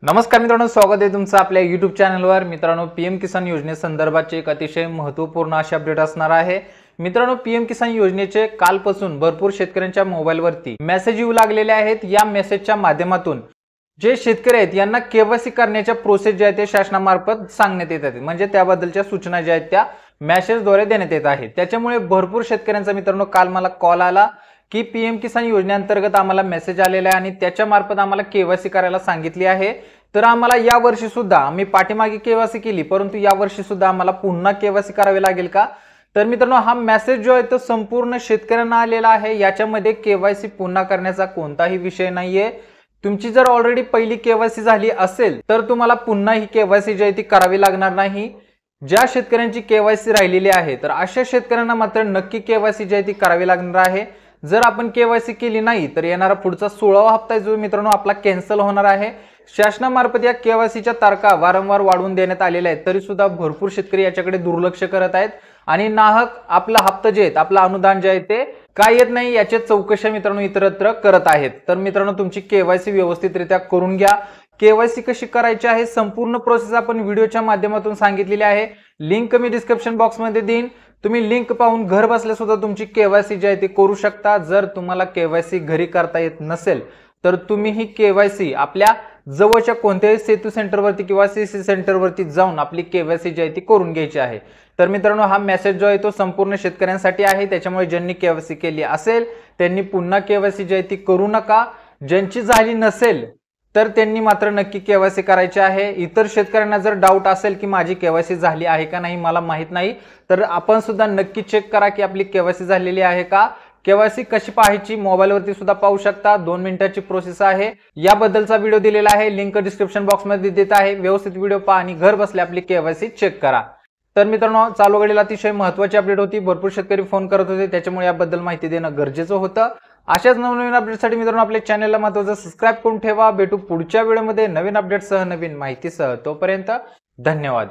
नमस्कार मित्रांनो, स्वागत आहे तुमचं आपल्या YouTube चॅनलवर। मित्रांनो, पीएम किसान योजनेसंदर्भाचे एक अतिशय महत्त्वपूर्ण अशी अपडेट असणार आहे। मित्रांनो, पीएम किसान योजनेचे कालपासून भरपूर शेतकऱ्यांच्या मोबाईलवरती मेसेज येऊ लागलेले आहेत। या मेसेजच्या माध्यमातून जे शेतकरी आहेत यांना केवायसी करण्याच्या प्रोसेस जे आहे ते शासनामार्फत सांगण्यात येत आहेत, म्हणजे त्याबद्दलच्या सूचना ज्या आहेत त्या मेसेजद्वारे देण्यात येत आहेत। त्याच्यामुळे भरपूर शेतकऱ्यांचा मित्रांनो काल मला कॉल आला की पीएम किसान योजनेअंतर्गत आम्हाला मेसेज आलेला आहे आणि त्याच्या मार्फत आम्हाला केवायसी करायला सांगितली आहे। तर आम्हाला या वर्षी सुद्धा आम्ही पाठीमागे केवायसी केली, परंतु या वर्षी सुद्धा आम्हाला पुन्हा केवायसी करावी लागेल का? तर मित्रांनो, हा मेसेज जो आहे तो संपूर्ण शेतकऱ्यांना आलेला आहे। याच्यामध्ये केवायसी पुन्हा करण्याचा कोणताही विषय नाहीये। तुमची जर ऑलरेडी पहिली केवायसी झाली असेल तर तुम्हाला पुन्हा ही केवायसी जी आहे ती करावी लागणार नाही। ज्या शेतकऱ्यांची केवायसी राहिलेली आहे तर अशा शेतकऱ्यांना मात्र नक्की केवायसी जी आहे ती करावी लागणार आहे। जर आपण केवायसी केली नाही तर येणारा पुढचा 16वा हप्ता जो मित्रांनो आपला कॅन्सल होणार आहे। शासनामार्फत या केवायसीच्या तारखा वारंवार वाढवून देण्यात आलेल्या आहेत, तरी सुद्धा भरपूर शेतकरी याच्याकडे दुर्लक्ष करत आहेत आणि नाहक आपला हप्ता जे आहेत, आपलं अनुदान जे आहे ते काय येत नाही याची चौकशी मित्रांनो इतरत्र करत आहेत। तर मित्रांनो, तुमची केवायसी व्यवस्थितरित्या करून घ्या। केवायसी कशी करायची आहे संपूर्ण प्रोसेस आपण व्हिडिओच्या माध्यमातून सांगितलेली आहे। लिंक मी डिस्क्रिप्शन बॉक्स मध्ये देईन, तुम्ही लिंक पाहून घर बसल्या सुद्धा तुमची केवायसी जी आहे ती करू शकता। जर तुम्हाला केवायसी घरी करता येत नसेल तर तुम्ही ही केवायसी आपल्या जवळच्या कोणत्याही सेतू सेंटरवरती किंवा सीसी सेंटरवरती जाऊन आपली केवायसी जी आहे ती करून घ्यायची आहे। तर मित्रांनो, हा मेसेज जो आहे तो संपूर्ण शेतकऱ्यांसाठी आहे, त्याच्यामुळे ज्यांनी केवायसी केली असेल त्यांनी पुन्हा केवायसी जी आहे ती करू नका। ज्यांची झाली नसेल तर त्यांनी मात्र नक्की केवायसी करायची आहे। इतर शेतकऱ्यांना जर डाऊट असेल की माझी केवायसी झाली आहे का नाही मला माहित नाही, तर आपण सुद्धा नक्की चेक करा की आपली केवायसी झालेली आहे का। केवायसी कशी पाहायची मोबाईलवरती सुद्धा पाहू शकता, 2 मिनिटाची प्रोसेस आहे। याबद्दलचा व्हिडिओ दिलेला आहे, लिंक डिस्क्रिप्शन बॉक्स मध्ये देत आहे। व्यवस्थित व्हिडिओ पहा आणि घर बसल्या आपली केवायसी चेक करा। तर मित्रांनो, चालू घडीला अतिशय महत्त्वाची अपडेट होती, भरपूर शेतकरी फोन करत होते, त्याच्यामुळे याबद्दल माहिती देणं गरजेचं होतं। अशाच नवनवीन अपडेटसाठी मित्रांनो आपल्या चॅनलला महत्त्वाचं सबस्क्राइब करून ठेवा। भेटू पुढच्या व्हिडिओमध्ये नवीन अपडेटसह नवीन माहितीसह, तोपर्यंत धन्यवाद।